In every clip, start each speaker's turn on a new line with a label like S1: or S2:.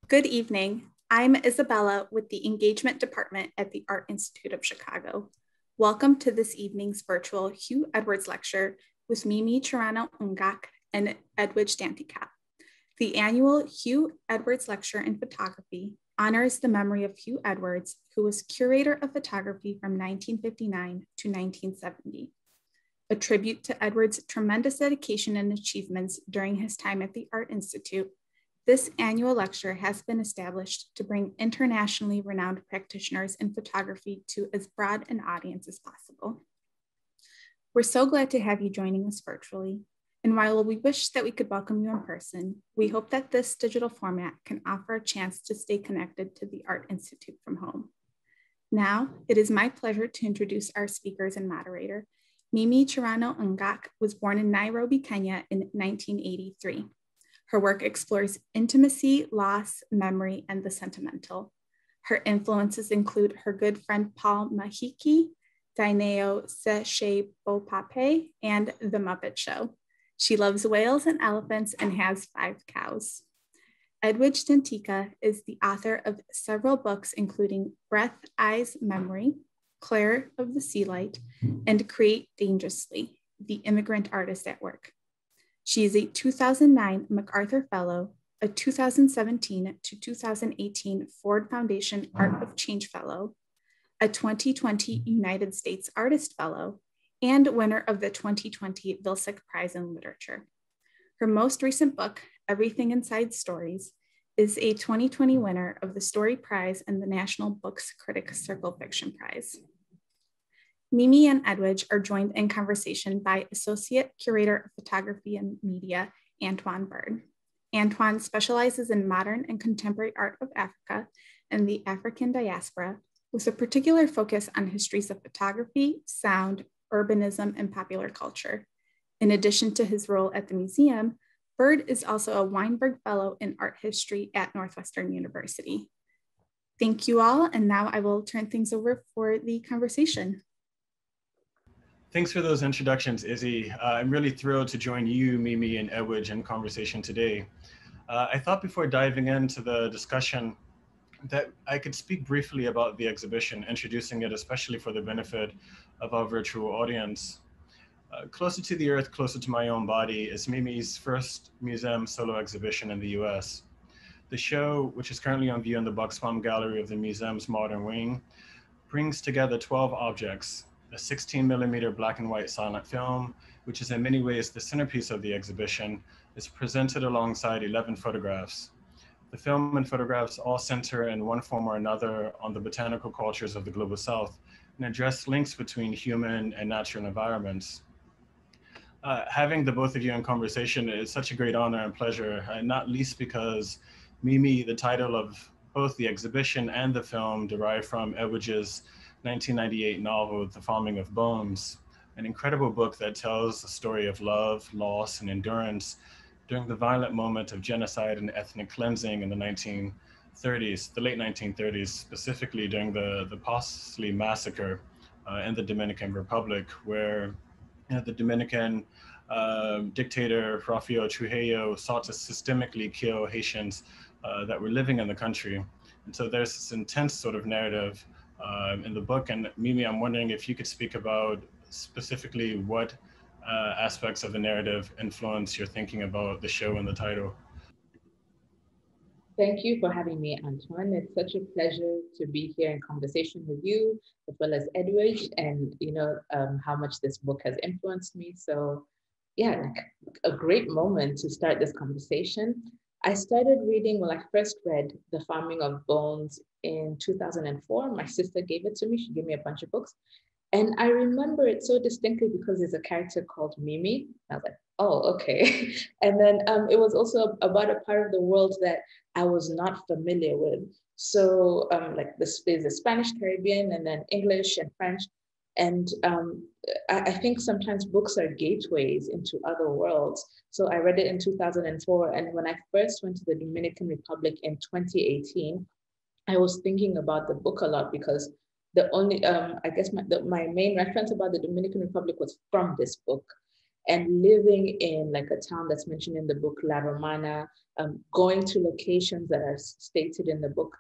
S1: Good evening. I'm Isabella with the Engagement Department at the Art Institute of Chicago. Welcome to this evening's virtual Hugh Edwards Lecture with Mimi Chirano Ungak and Edwidge Danticat. The annual Hugh Edwards Lecture in Photography honors the memory of Hugh Edwards, who was curator of photography from 1959 to 1970. A tribute to Edwards' tremendous dedication and achievements during his time at the Art Institute, this annual lecture has been established to bring internationally renowned practitioners in photography to as broad an audience as possible. We're so glad to have you joining us virtually. And while we wish that we could welcome you in person, we hope that this digital format can offer a chance to stay connected to the Art Institute from home. Now, it is my pleasure to introduce our speakers and moderator. Mimi Chirano Ungak was born in Nairobi, Kenya in 1983. Her work explores intimacy, loss, memory, and the sentimental. Her influences include her good friend Paul Mahiki, Daineo Seshe-Bopape, and The Muppet Show. She loves whales and elephants and has 5 cows. Edwidge Danticat is the author of several books, including Breath, Eyes, Memory, Claire of the Sea Light, and Create Dangerously, The Immigrant Artist at Work. She is a 2009 MacArthur Fellow, a 2017 to 2018 Ford Foundation Art of Change Fellow, a 2020 United States Artist Fellow, and winner of the 2020 Vilsack Prize in Literature. Her most recent book, Everything Inside Stories, is a 2020 winner of the Story Prize and the National Books Critics Circle Fiction Prize. Mimi and Edwidge are joined in conversation by Associate Curator of Photography and Media, Antoine Bird. Antoine specializes in modern and contemporary art of Africa and the African diaspora, with a particular focus on histories of photography, sound, urbanism, and popular culture. In addition to his role at the museum, Bird is also a Weinberg Fellow in Art History at Northwestern University. Thank you all, and now I will turn things over for the conversation.
S2: Thanks for those introductions, Izzy. I'm really thrilled to join you, Mimi, and Edwidge in conversation today. I thought before diving into the discussion that I could speak briefly about the exhibition, introducing it especially for the benefit of our virtual audience. Closer to the Earth, Closer to My Own Body is Mimi's first museum solo exhibition in the US. The show, which is currently on view in the Bucksbaum Gallery of the museum's modern wing, brings together 12 objects, a 16mm black and white silent film, which is in many ways the centerpiece of the exhibition, is presented alongside 11 photographs. The film and photographs all center in one form or another on the botanical cultures of the Global South and address links between human and natural environments. Having the both of you in conversation is such a great honor and pleasure, not least because Mimi, the title of both the exhibition and the film, derived from Edwidge's 1998 novel, The Farming of Bones, an incredible book that tells the story of love, loss, and endurance during the violent moment of genocide and ethnic cleansing in the 1930s, the late 1930s, specifically during the Parsley Massacre in the Dominican Republic, where the Dominican dictator Rafael Trujillo sought to systemically kill Haitians that were living in the country. And so there's this intense sort of narrative in the book. And Mimi, I'm wondering if you could speak about specifically what aspects of the narrative influence your thinking about the show and the title.
S3: Thank you for having me, Antoine. It's such a pleasure to be here in conversation with you, as well as Edwidge, and how much this book has influenced me. So yeah, a great moment to start this conversation. I started reading, I first read The Farming of Bones in 2004. My sister gave it to me. She gave me a bunch of books. And I remember it so distinctly because there's a character called Mimi. I was like, oh, okay. And then it was also about a part of the world that I was not familiar with. So there's the Spanish Caribbean and then English and French. And I think sometimes books are gateways into other worlds. So I read it in 2004. And when I first went to the Dominican Republic in 2018, I was thinking about the book a lot because the only, I guess my main reference about the Dominican Republic was from this book. and living in like a town that's mentioned in the book, La Romana, going to locations that are stated in the book.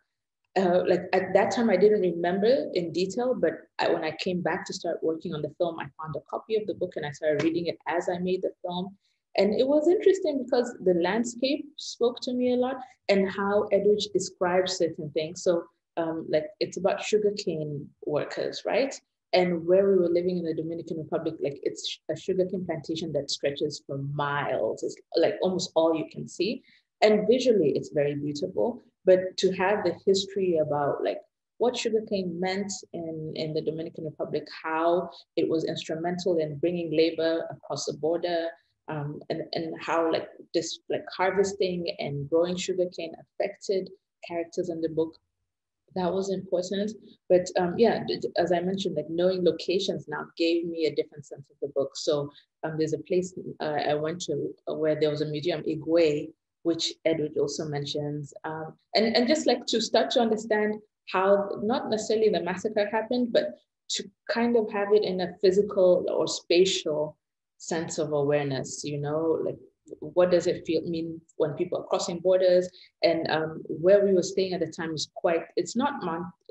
S3: Like at that time, I didn't remember in detail, but when I came back to start working on the film, I found a copy of the book and I started reading it as I made the film. And it was interesting because the landscape spoke to me a lot and how Edwidge describes certain things. So like it's about sugarcane workers, right? And where we were living in the Dominican Republic, like it's a sugarcane plantation that stretches for miles. It's like almost all you can see. And visually, it's very beautiful. But to have the history about like what sugarcane meant in the Dominican Republic, how it was instrumental in bringing labor across the border, and how like this like harvesting and growing sugarcane affected characters in the book, that was important. But yeah, as I mentioned, like knowing locations now gave me a different sense of the book. So there's a place I went to where there was a museum, Higüey, which Edwidge also mentions. And just like to start to understand how not necessarily the massacre happened, but to kind of have it in a physical or spatial sense of awareness, you know, like what does it mean when people are crossing borders? And where we were staying at the time is it's not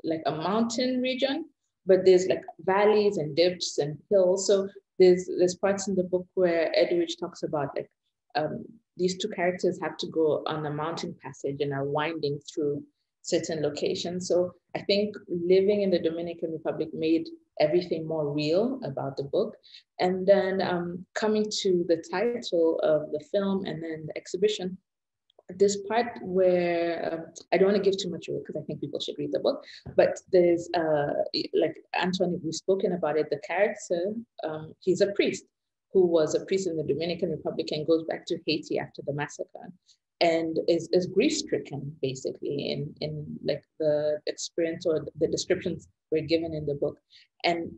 S3: like a mountain region, but there's like valleys and dips and hills. So there's parts in the book where Edwidge talks about like these two characters have to go on a mountain passage and are winding through certain locations. So I think living in the Dominican Republic made everything more real about the book. And then coming to the title of the film and then the exhibition, this part where I don't want to give too much away because I think people should read the book, but there's like Antoine, we've spoken about it, the character, he's a priest who was a priest in the Dominican Republic and goes back to Haiti after the massacre and is grief-stricken basically in like the experience or the descriptions were given in the book. And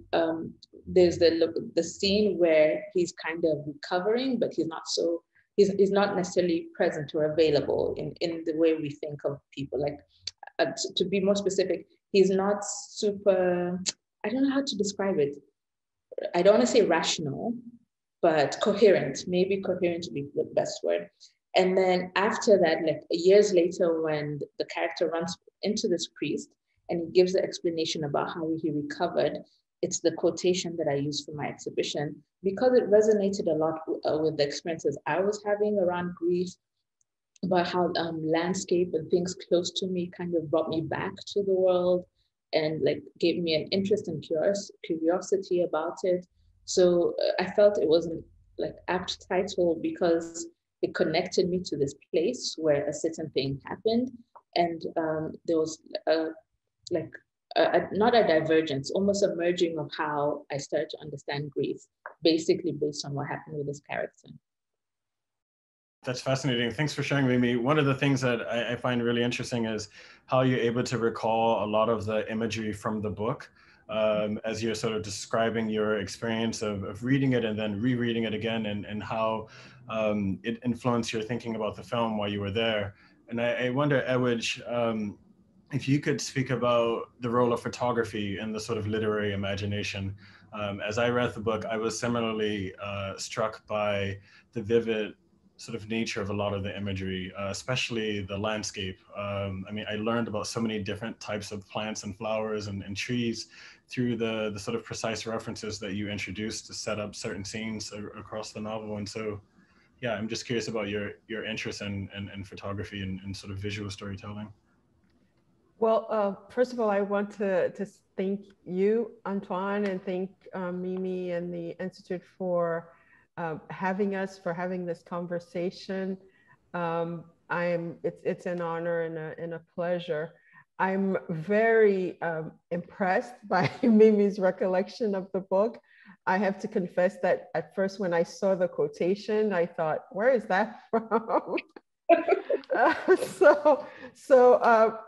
S3: there's the scene where he's kind of recovering, but he's not necessarily present or available in the way we think of people. Like to be more specific, he's not super, I don't know how to describe it. I don't want to say rational, but coherent. Maybe coherent would be the best word. And then after that, like years later, when the character runs into this priest and he gives the explanation about how he recovered, it's the quotation that I used for my exhibition because it resonated a lot with the experiences I was having around grief, about how landscape and things close to me kind of brought me back to the world and like gave me an interest and curiosity about it. So I felt it was an like apt title because it connected me to this place where a certain thing happened, and there was not a divergence, almost a merging of how I started to understand grief, basically based on what happened with this character.
S2: That's fascinating. Thanks for sharing, Mimi. One of the things that I find really interesting is how you're able to recall a lot of the imagery from the book as you're sort of describing your experience of reading it and then rereading it again, and how it influenced your thinking about the film while you were there. And I wonder, Edwidge, if you could speak about the role of photography in the sort of literary imagination. As I read the book, I was similarly struck by the vivid sort of nature of a lot of the imagery, especially the landscape. I mean, I learned about so many different types of plants and flowers and trees through the sort of precise references that you introduced to set up certain scenes across the novel. And so, yeah, I'm just curious about your interest in photography and sort of visual storytelling.
S4: Well, first of all, I want to thank you, Antoine, and thank Mimi and the Institute for having us, for having this conversation. It's an honor and a pleasure. I'm very impressed by Mimi's recollection of the book. I have to confess that at first when I saw the quotation, I thought, where is that from? So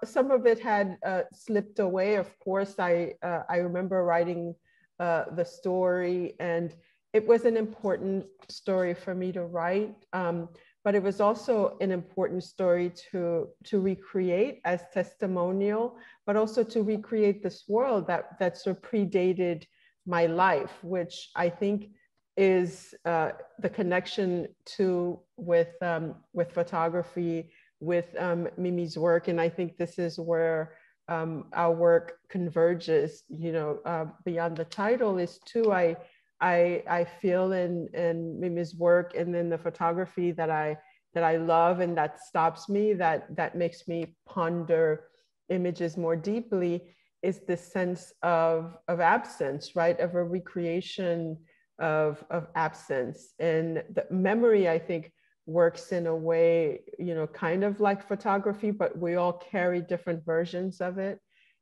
S4: some of it had slipped away. Of course, I remember writing the story, and it was an important story for me to write, but it was also an important story to recreate as testimonial, but also to recreate this world that sort of predated my life, which I think is the connection with photography, with Mimi's work. And I think this is where our work converges, beyond the title is too, I feel in Mimi's work and then the photography that I love and that stops me, that makes me ponder images more deeply, is this sense of absence, right? Of a recreation of absence. And the memory, I think, works in a way, kind of like photography, but we all carry different versions of it.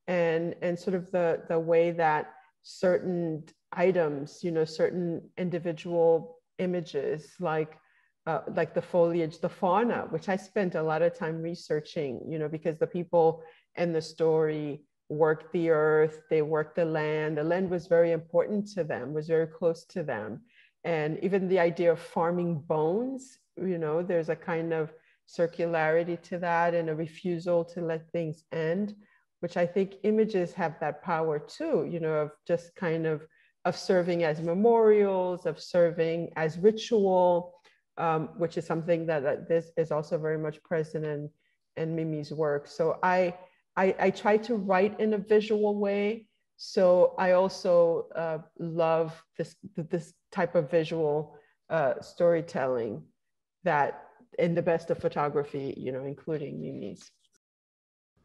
S4: And sort of the way that certain items, certain individual images, like the foliage, the fauna, which I spent a lot of time researching, because the people in the story worked the earth, they worked the land. The land was very important to them, was very close to them. And even the idea of farming bones, there's a kind of circularity to that and a refusal to let things end, which I think images have that power too, of just kind of serving as memorials, of serving as ritual, which is something that this is also very much present in Mimi's work. So I try to write in a visual way. So I also love this type of visual storytelling that in the best of photography, including Mimi's.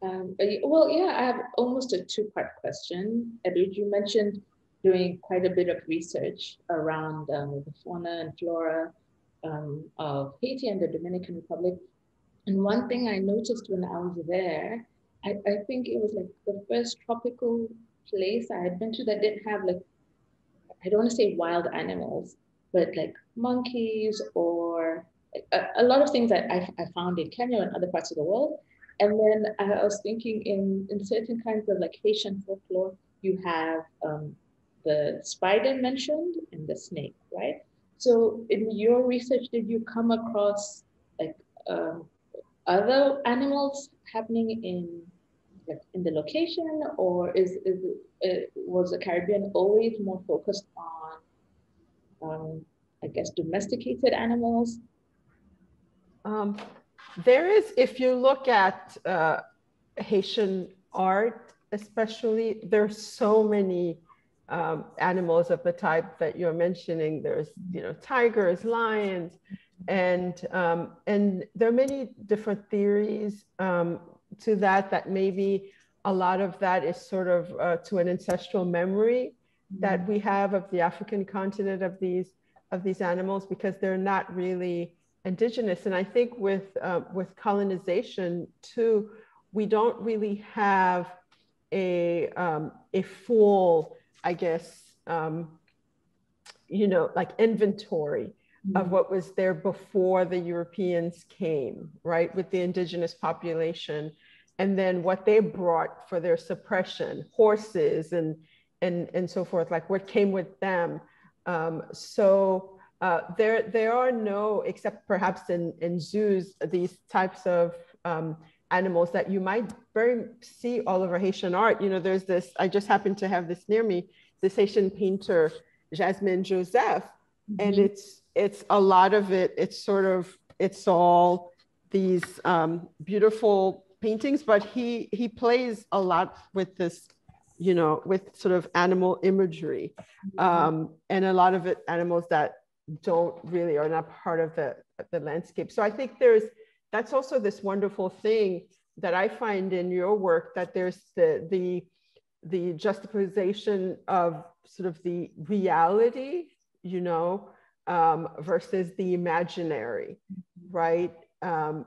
S3: Well, yeah, I have almost a two-part question. Edward, you mentioned doing quite a bit of research around the fauna and flora of Haiti and the Dominican Republic. And one thing I noticed when I was there, I think it was like the first tropical place I had been to that didn't have, like, I don't want to say wild animals, but like monkeys or a lot of things that I found in Kenya and other parts of the world. And then I was thinking in certain kinds of like Haitian folklore, you have the spider mentioned and the snake, right? So in your research, did you come across like other animals happening in the location, or was the Caribbean always more focused on, I guess, domesticated animals?
S4: There is, if you look at Haitian art, especially, there's so many animals of the type that you're mentioning. There's, tigers, lions, and there are many different theories to that maybe a lot of that is sort of to an ancestral memory that we have of the African continent of these animals, because they're not really indigenous. And I think with colonization too, we don't really have a full, I guess, like inventory of what was there before the Europeans came, right, with the indigenous population, and then what they brought for their suppression, horses and so forth, like what came with them. There are no, except perhaps in zoos, these types of animals that you might see all over Haitian art. There's this, I just happen to have this near me, this Haitian painter, Jasmine Joseph, and it's a lot of it, it's all these beautiful paintings, but he plays a lot with this, with sort of animal imagery, and a lot of it animals that don't really, are not part of the landscape. So I think that's also this wonderful thing that I find in your work, that there's the juxtaposition of sort of the reality, versus the imaginary, right?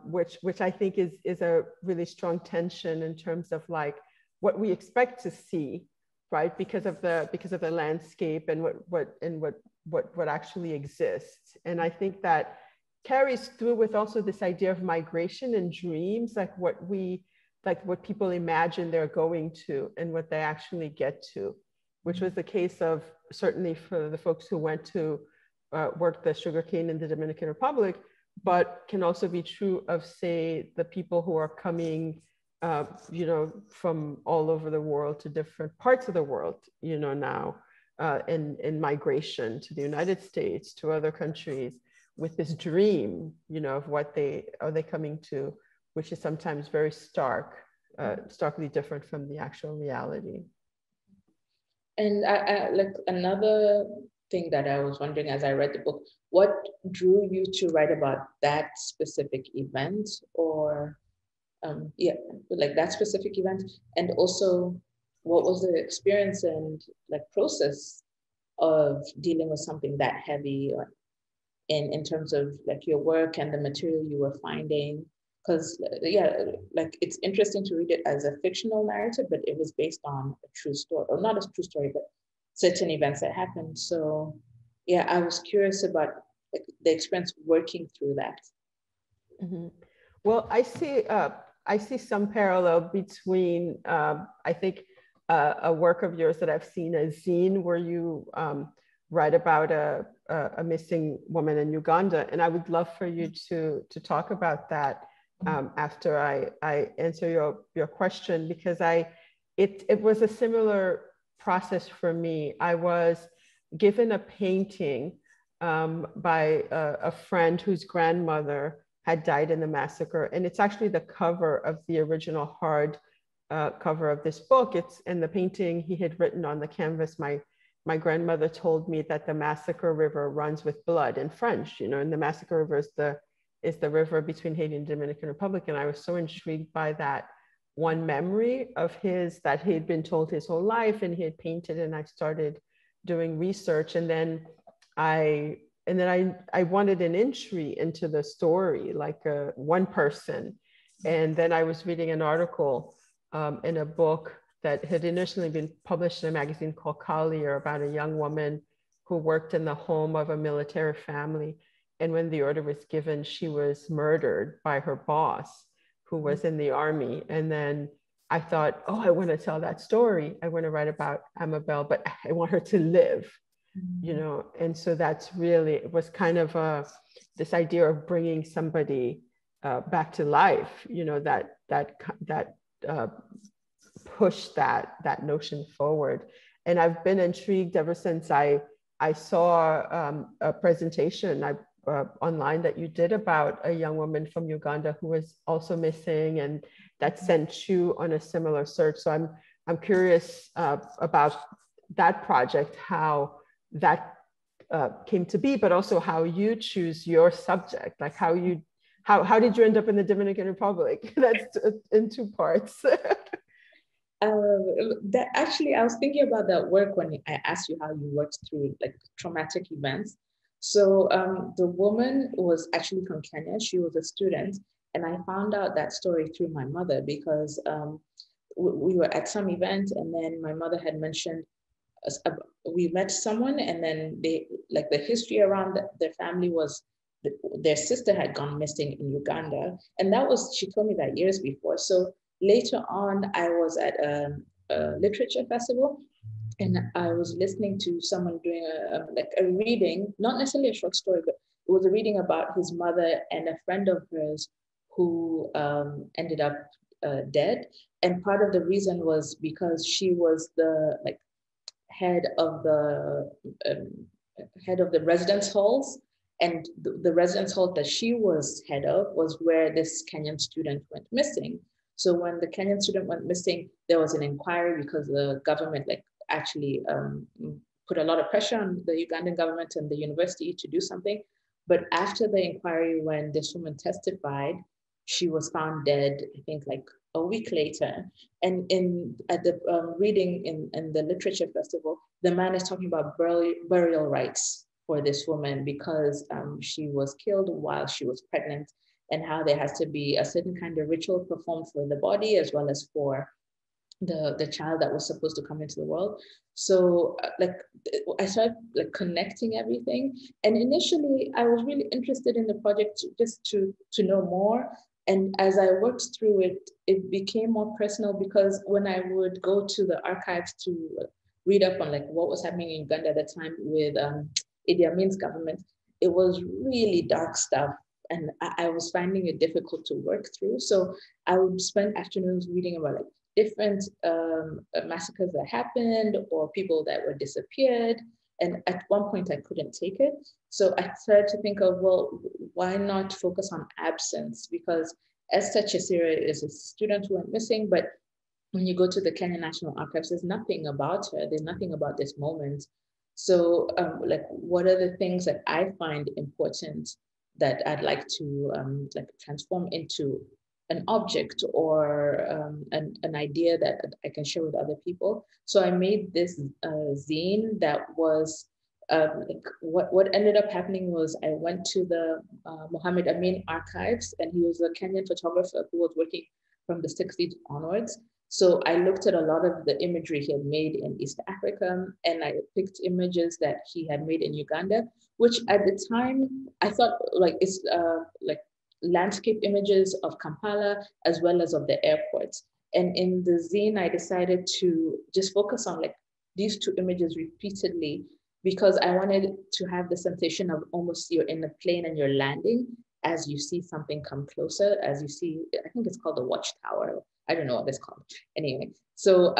S4: Which I think is a really strong tension in terms of like what we expect to see, right? Because of the landscape and what actually exists. And I think that carries through with also this idea of migration and dreams, like what people imagine they're going to and what they actually get to, which was the case of certainly for the folks who went to work the sugarcane in the Dominican Republic, but can also be true of, say, the people who are coming, from all over the world to different parts of the world, now, in migration to the United States, to other countries, with this dream, you know, of what they coming to, which is sometimes very starkly different from the actual reality.
S3: And I like another thing that I was wondering as I read the book, what drew you to write about that specific event, or yeah, like that specific event, and also what was the experience and like process of dealing with something that heavy, in terms of like your work and the material you were finding? Because yeah, like it's interesting to read it as a fictional narrative, but it was based on a true story, or not a true story, but certain events that happened. So yeah, I was curious about like the experience working through that.
S4: Mm-hmm. Well, I see some parallel between I think a work of yours that I've seen, a zine, where you write about a missing woman in Uganda, and I would love for you to talk about that after I answer your question, because it was a similar process for me. I was given a painting by a friend whose grandmother had died in the massacre, and it's actually the cover of the original hard cover of this book. It's in the painting he had written on the canvas. My grandmother told me that the Massacre River runs with blood in French, you know, and the Massacre River is the river between Haiti and Dominican Republic. And I was so intrigued by that one memory of his that he had been told his whole life, and he had painted, and I started doing research. And then I wanted an entry into the story, like one person. And then I was reading an article in a book that had initially been published in a magazine called Collier about a young woman who worked in the home of a military family. And when the order was given, she was murdered by her boss, who was in the army. And then I thought, oh, I want to tell that story. I want to write about Amabel, but I want her to live, you know? And so that's really, it was kind of this idea of bringing somebody back to life, you know, that push that notion forward. And I've been intrigued ever since I saw a presentation online that you did about a young woman from Uganda who was also missing, and that sent you on a similar search. So I'm curious about that project, how that came to be, but also how you choose your subject, like how did you end up in the Dominican Republic? That's in two parts.
S3: That actually, I was thinking about that work when I asked you how you worked through like traumatic events. So the woman was actually from Kenya. She was a student, and I found out that story through my mother, because we were at some event, and then my mother had mentioned we met someone, and then they, like, the history around their family was their sister had gone missing in Uganda, and she told me that years before. So later on, I was at a literature festival, and I was listening to someone doing a reading, not necessarily a short story, but it was a reading about his mother and a friend of hers who ended up dead. And part of the reason was because she was the head of the residence halls, and the residence hall that she was head of was where this Kenyan student went missing. So when the Kenyan student went missing, there was an inquiry because the government actually put a lot of pressure on the Ugandan government and the university to do something. But after the inquiry, when this woman testified, she was found dead, I think a week later. And at the reading in the literature festival, the man is talking about burial rights for this woman because she was killed while she was pregnant, and how there has to be a certain kind of ritual performed for the body as well as for the child that was supposed to come into the world. So I started connecting everything. And initially I was really interested in the project just to know more. And as I worked through it, it became more personal, because when I would go to the archives to read up on what was happening in Uganda at the time with Idi Amin's government, it was really dark stuff. And I was finding it difficult to work through. So I would spend afternoons reading about different massacres that happened or people that were disappeared. And at one point I couldn't take it. So I started to think of, well, why not focus on absence? Because Esther Chisira is a student who went missing, but when you go to the Kenya National Archives, there's nothing about her. There's nothing about this moment. So like, what are the things that I find important that I'd like to like transform into an object or an idea that I can share with other people? So I made this zine that was, like what ended up happening was I went to the Mohammed Amin archives, and he was a Kenyan photographer who was working from the 60s onwards. So I looked at a lot of the imagery he had made in East Africa, and I picked images that he had made in Uganda, which at the time I thought like it's like landscape images of Kampala as well as of the airports. And in the zine, I decided to just focus on like these two images repeatedly, because I wanted to have the sensation of almost you're in a plane and you're landing as you see something come closer, as you see, I think it's called the watchtower. I don't know what it's called. Anyway, so,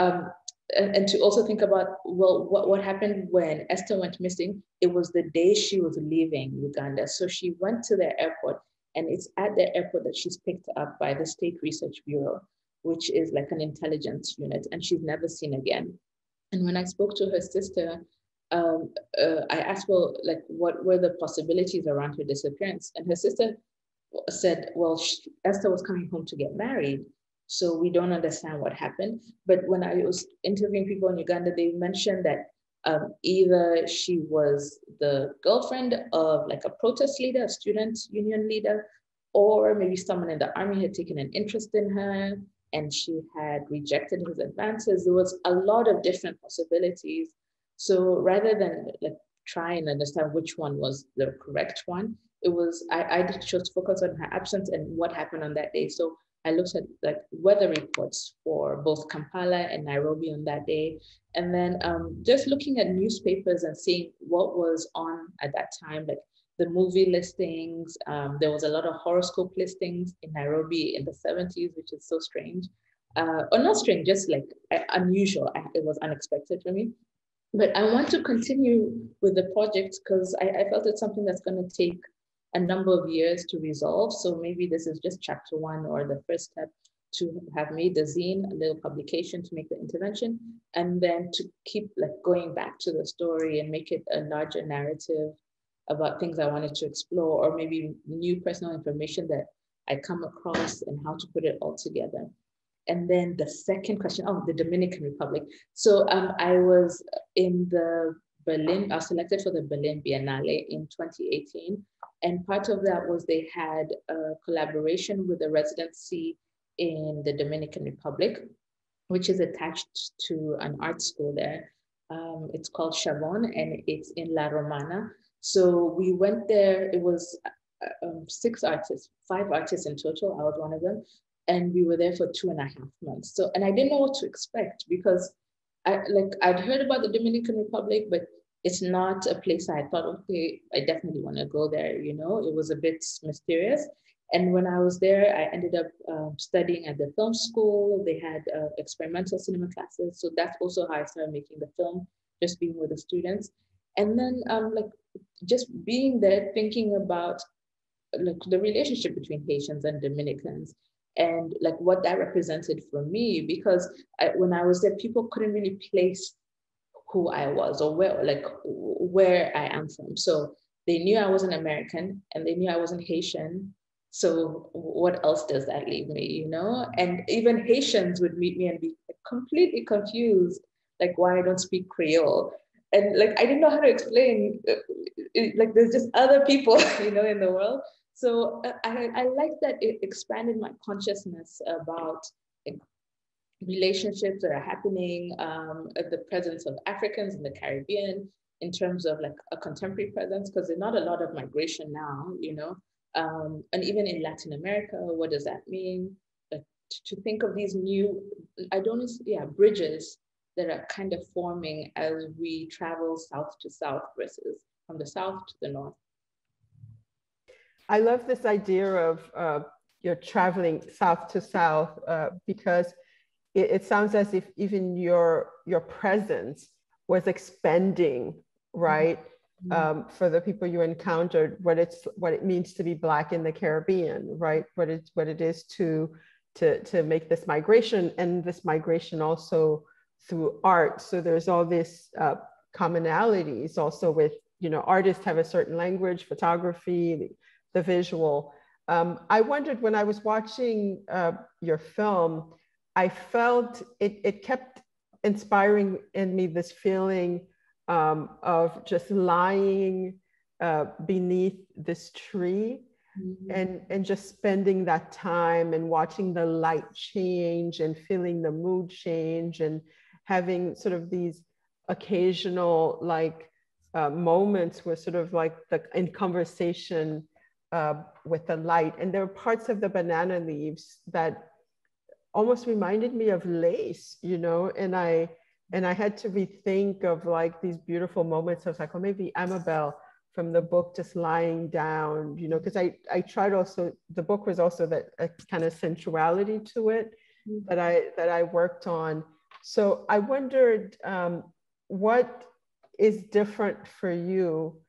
S3: and to also think about, well, what happened when Esther went missing? It was the day she was leaving Uganda. So she went to the airport, and it's at the airport that she's picked up by the State Research Bureau, which is like an intelligence unit, and she's never seen again. And when I spoke to her sister, I asked, well, like, what were the possibilities around her disappearance? And her sister said, well, Esther was coming home to get married, so we don't understand what happened. But when I was interviewing people in Uganda, they mentioned that either she was the girlfriend of like a protest leader, a student union leader, or maybe someone in the army had taken an interest in her and she had rejected his advances. There was a lot of different possibilities. So rather than like try and understand which one was the correct one, it was, I chose to focus on her absence and what happened on that day. So I looked at like weather reports for both Kampala and Nairobi on that day. And then just looking at newspapers and seeing what was on at that time, like the movie listings. There was a lot of horoscope listings in Nairobi in the 70s, which is so strange. Or not strange, just like unusual. It was unexpected for me. But I want to continue with the project because I felt it's something that's going to take a number of years to resolve. So maybe this is just chapter one or the first step to have made the zine, a little publication to make the intervention, and then to keep like going back to the story and make it a larger narrative about things I wanted to explore, or maybe new personal information that I come across and how to put it all together. And then the second question, the Dominican Republic. So I was in the Berlin, I was selected for the Berlin Biennale in 2018. And part of that was they had a collaboration with a residency in the Dominican Republic, which is attached to an art school there. It's called Chavon and it's in La Romana. So we went there, it was 5 artists in total, I was one of them. And we were there for 2.5 months. So, and I didn't know what to expect because I'd heard about the Dominican Republic, but it's not a place I thought, okay, I definitely want to go there. You know, it was a bit mysterious. And when I was there, I ended up studying at the film school. They had experimental cinema classes. So that's also how I started making the film, just being with the students. And then like just being there, thinking about like the relationship between Haitians and Dominicans, and like what that represented for me, because when I was there, people couldn't really place who I was or where I am from. So they knew I wasn't American and they knew I wasn't Haitian. So what else does that leave me, you know? And even Haitians would meet me and be completely confused, like why I don't speak Creole. And like, I didn't know how to explain, like there's just other people, you know, in the world. So I like that it expanded my consciousness about relationships that are happening at the presence of Africans in the Caribbean in terms of like a contemporary presence, because there's not a lot of migration now, you know, and even in Latin America, what does that mean? To think of these new, bridges that are kind of forming as we travel south to south versus from the south to the north.
S4: I love this idea of you're traveling south to south because it sounds as if even your presence was expanding, right? For the people you encountered, what it means to be Black in the Caribbean, right? What it is to make this migration, and this migration also through art. So there's all this commonalities also with, you know, artists have a certain language, photography, the visual. I wondered, when I was watching your film, I felt it kept inspiring in me this feeling of just lying beneath this tree, and just spending that time and watching the light change and feeling the mood change, and having sort of these occasional like moments where sort of like in conversation with the light. And there were parts of the banana leaves that almost reminded me of lace, you know, and I had to rethink of like these beautiful moments of like, oh, maybe Amabel from the book just lying down, you know, because I tried also, the book was also that a kind of sensuality to it that I worked on. So I wondered what is different for you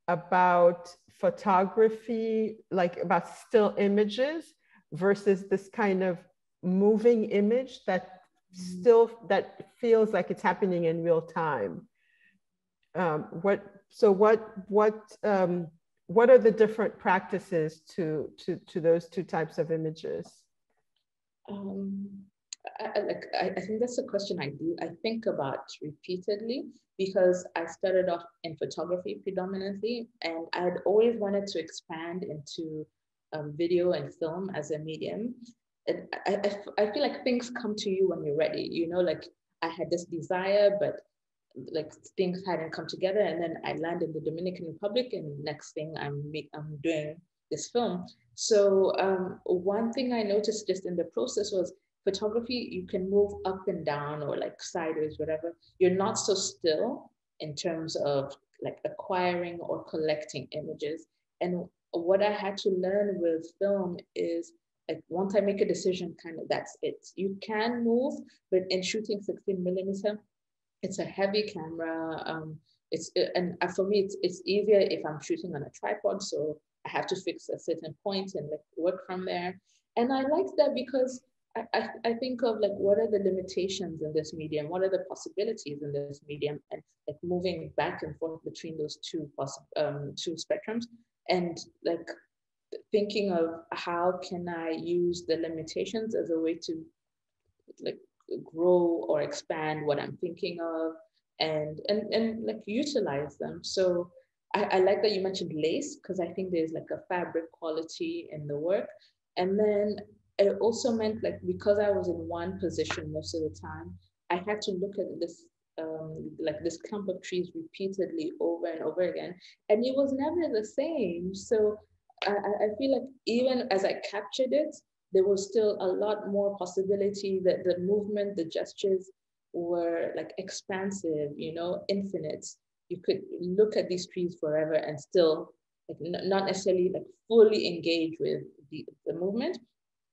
S4: about photography, like about still images versus this kind of moving image that feels like it's happening in real time. What are the different practices to those two types of images?
S3: I think that's a question I think about repeatedly, because I started off in photography predominantly, and I'd always wanted to expand into video and film as a medium. And I feel like things come to you when you're ready, you know, like I had this desire, but like things hadn't come together, and then I landed in the Dominican Republic, and next thing I'm doing this film. So one thing I noticed just in the process was photography, you can move up and down or like sideways, whatever. You're not so still in terms of like acquiring or collecting images. And what I had to learn with film is like once I make a decision, kind of that's it. You can move, but in shooting 16mm, it's a heavy camera. For me, it's easier if I'm shooting on a tripod, so I have to fix a certain point and like work from there. And I like that because I think of like what are the limitations in this medium, what are the possibilities in this medium, and like moving back and forth between those two spectrums, and like thinking of how can I use the limitations as a way to like grow or expand what I'm thinking of, and like utilize them. So I like that you mentioned lace, because I think there's like a fabric quality in the work. And then it also meant like, because I was in one position most of the time, I had to look at this like this clump of trees repeatedly over and over again, and it was never the same. So I feel like even as I captured it, there was still a lot more possibility that the movement, the gestures were like expansive, you know, infinite. You could look at these trees forever and still like not necessarily like fully engage with the movement.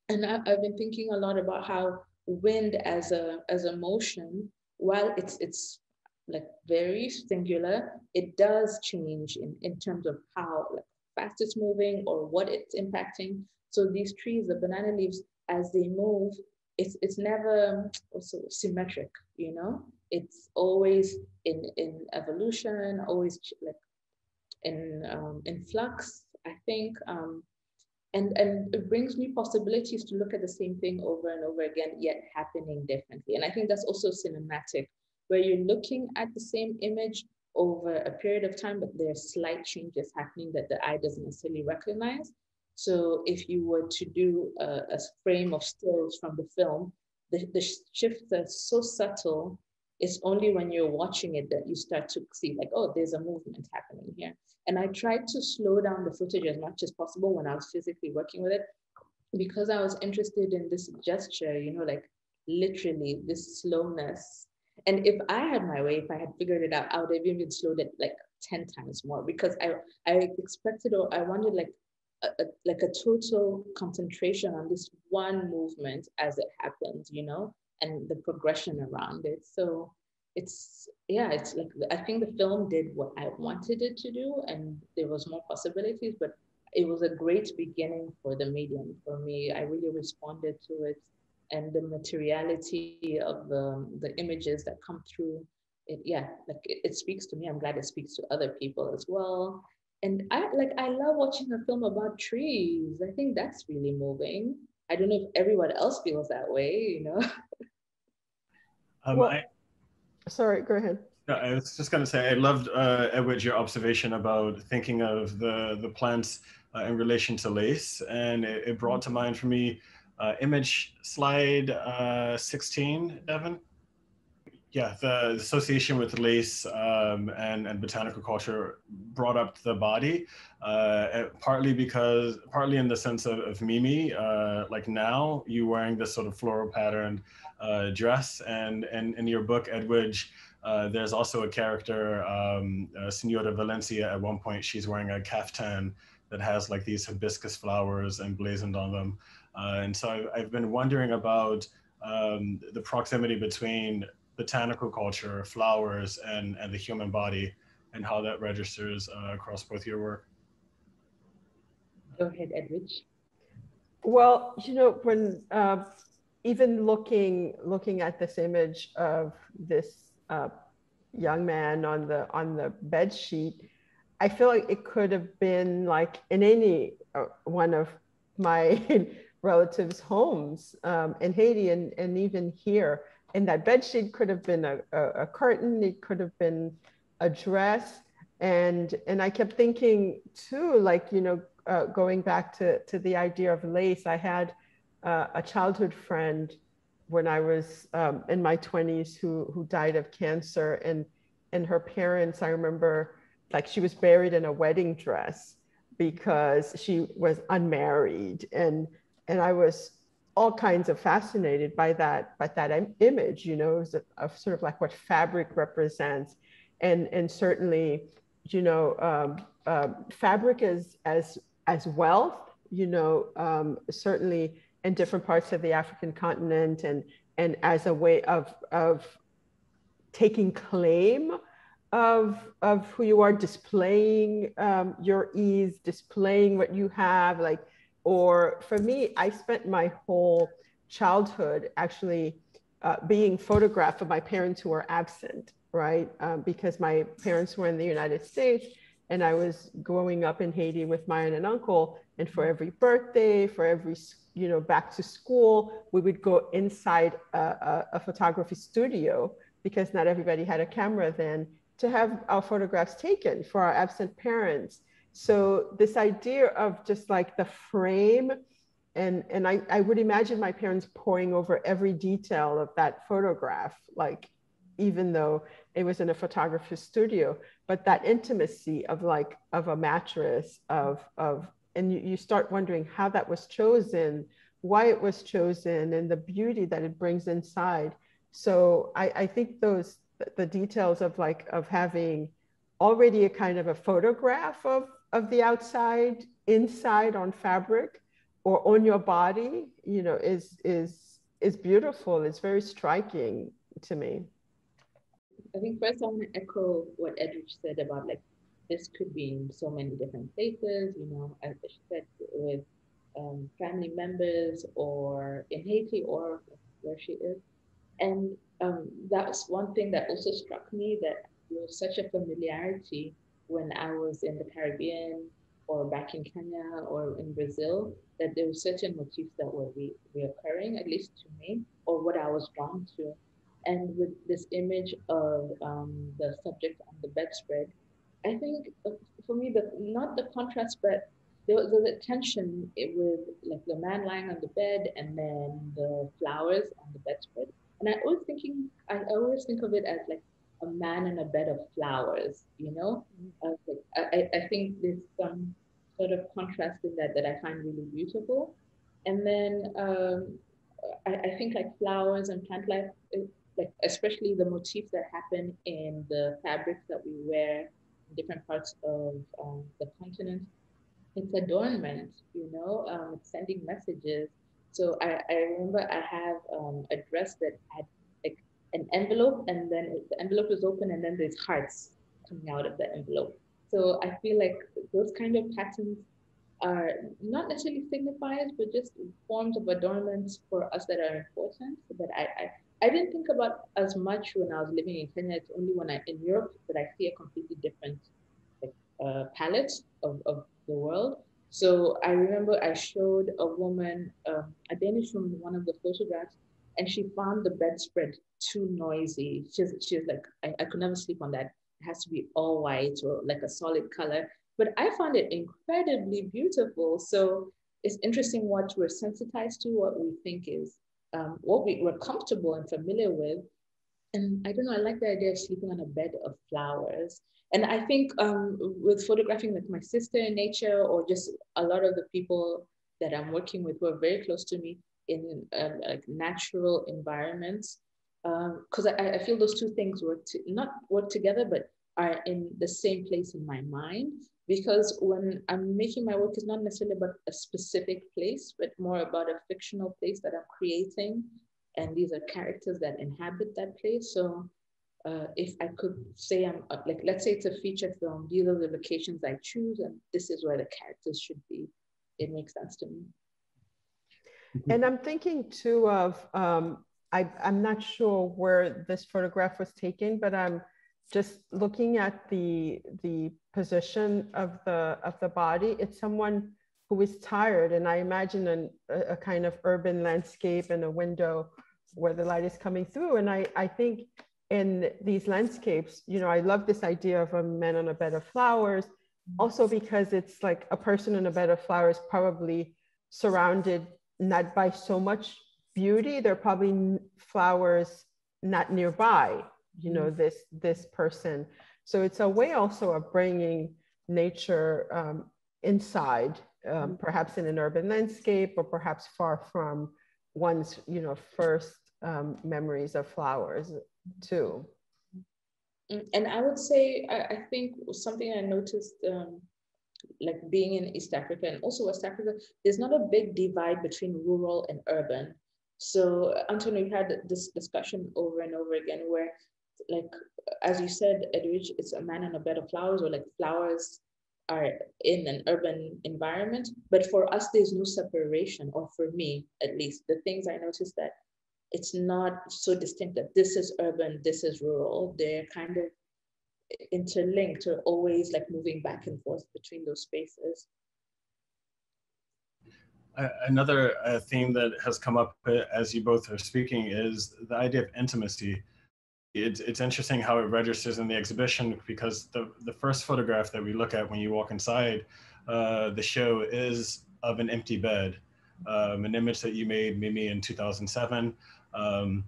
S3: And I've been thinking a lot about how wind as a motion, while it's like very singular, it does change in terms of how like fast it's moving or what it's impacting. So these trees, the banana leaves, as they move, it's never also symmetric, you know? It's always in evolution, always like in flux, I think. And it brings me possibilities to look at the same thing over and over again, yet happening differently. And I think that's also cinematic, where you're looking at the same image over a period of time, but there are slight changes happening that the eye doesn't necessarily recognize. So if you were to do a frame of stills from the film, the shifts are so subtle. It's only when you're watching it that you start to see like, oh, there's a movement happening here. And I tried to slow down the footage as much as possible when I was physically working with it, because I was interested in this gesture, you know, like literally this slowness. And if I had my way, if I had figured it out, I would have even slowed it like 10 times more, because I expected, or I wanted like a total concentration on this one movement as it happens, you know? and the progression around it. So it's like, I think the film did what I wanted it to do, and there was more possibilities, but it was a great beginning for the medium for me. I really responded to it, and the materiality of the images that come through it. Yeah, like it speaks to me. I'm glad it speaks to other people as well. And I love watching a film about trees. I think that's really moving. I don't know if everyone else feels that way, you know.
S4: Well, sorry, go ahead.
S2: No, I was just going to say, I loved, Edwidge, your observation about thinking of the plants in relation to lace. And it brought to mind for me image slide 16, Evan. Yeah, the association with lace and botanical culture brought up the body, partly in the sense of Mimi, like now you wearing this sort of floral patterned dress, and in your book, Edwidge, there's also a character, Senora Valencia. At one point, she's wearing a caftan that has like these hibiscus flowers emblazoned on them, and so I've been wondering about the proximity between botanical culture, flowers, and the human body, and how that registers across both your work.
S3: Go ahead, Edwidge.
S4: Well, you know, when even looking at this image of this young man on the bed sheet, I feel like it could have been like in any one of my relatives' homes in Haiti, and even here. And that bed sheet could have been a curtain, it could have been a dress. And I kept thinking too, like, you know, going back to the idea of lace. I had a childhood friend when I was in my 20s who died of cancer, and her parents, I remember, like, she was buried in a wedding dress because she was unmarried, and I was all kinds of fascinated by that image, you know, of sort of like what fabric represents, and certainly, you know, fabric as wealth, you know, certainly in different parts of the African continent, and as a way of taking claim of who you are, displaying your ease, displaying what you have, like. Or for me, I spent my whole childhood actually being photographed of my parents who were absent, right? Because my parents were in the United States, and I was growing up in Haiti with my aunt and uncle. And for every birthday, for every, you know, back to school, we would go inside a photography studio, because not everybody had a camera then, to have our photographs taken for our absent parents. So this idea of just like the frame, and I would imagine my parents poring over every detail of that photograph, like, even though it was in a photographer's studio, but that intimacy of like, of a mattress, and you start wondering how that was chosen, why it was chosen, and the beauty that it brings inside. So I think the details of like, of having already a kind of a photograph of the outside, inside on fabric or on your body, you know, is beautiful. It's very striking to me.
S3: I think first I want to echo what Edwidge said about, like, this could be in so many different places, you know, as she said, with family members, or in Haiti, or where she is. And that's one thing that also struck me, that there was such a familiarity when I was in the Caribbean, or back in Kenya, or in Brazil, that there was certain motifs that were reoccurring, at least to me, or what I was drawn to. And with this image of the subject on the bedspread, I think for me, not the contrast, but there was a tension with, like, the man lying on the bed, and then the flowers on the bedspread. And I always think of it as like a man in a bed of flowers, you know? I think there's some sort of contrast in that I find really beautiful. And then I think, like, flowers and plant life, like, especially the motifs that happen in the fabrics that we wear in different parts of the continent, it's adornment, you know, it's sending messages. So I remember I have a dress that had like an envelope, and then the envelope is open, and then there's hearts coming out of the envelope. So I feel like those kind of patterns are not necessarily signifiers, but just forms of adornment for us that are important. That I didn't think about as much when I was living in Kenya. It's only when I in Europe that I see a completely different like palette of the world. So I remember I showed a woman, a Danish woman, one of the photographs, and she found the bedspread too noisy. She's like, I could never sleep on that. It has to be all white or like a solid color. But I found it incredibly beautiful. So it's interesting what we're sensitized to, what we think is what we're comfortable and familiar with. And I don't know, I like the idea of sleeping on a bed of flowers. And I think with photographing like my sister in nature, or just a lot of the people that I'm working with who are very close to me in like natural environments, because I feel those two things not work together, but are in the same place in my mind. Because when I'm making my work, it's not necessarily about a specific place, but more about a fictional place that I'm creating, and these are characters that inhabit that place. So if I could say I'm like, let's say it's a feature film, these are the locations I choose, and this is where the characters should be. It makes sense to me.
S4: And I'm thinking too of, I'm not sure where this photograph was taken, but I'm just looking at the position of the body. It's someone who is tired, and I imagine a kind of urban landscape and a window where the light is coming through. And I think in these landscapes, you know, I love this idea of a man on a bed of flowers, also because it's like a person in a bed of flowers, probably surrounded not by so much beauty. There are probably flowers not nearby, you know, this person. So it's a way also of bringing nature inside, perhaps in an urban landscape, or perhaps far from one's, you know, first memories of flowers too.
S3: And I would say, I think something I noticed, like being in East Africa and also West Africa, there's not a big divide between rural and urban. So Antonio, we had this discussion over and over again where, like, as you said, Edwidge, it's a man on a bed of flowers, or like flowers are in an urban environment. But for us, there's no separation, or for me, at least, the things I noticed that it's not so distinct that this is urban, this is rural. They're kind of interlinked, or always like moving back and forth between those spaces.
S2: Another theme that has come up as you both are speaking is the idea of intimacy. It's interesting how it registers in the exhibition, because the first photograph that we look at when you walk inside the show is of an empty bed, an image that you made, Mimi, in 2007. And